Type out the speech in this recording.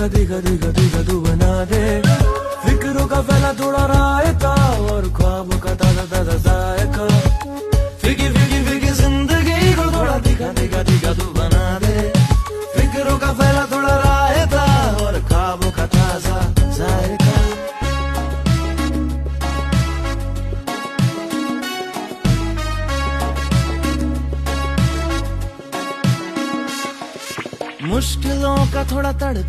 थोड़ा दिखा दिखा दिखा तू बना दे, फिक्रों का फैला थोड़ा रायता और ख्वाबों का ताजा ताजा जायका। फिकी फिकी फिकी जिंदगी को थोड़ा दिखा दिखा दिखा तू बना दे, फिक्रों का फैला थोड़ा रायता और ख्वाबों का ताजा जायका। मुश्किलों का थोड़ा तड़का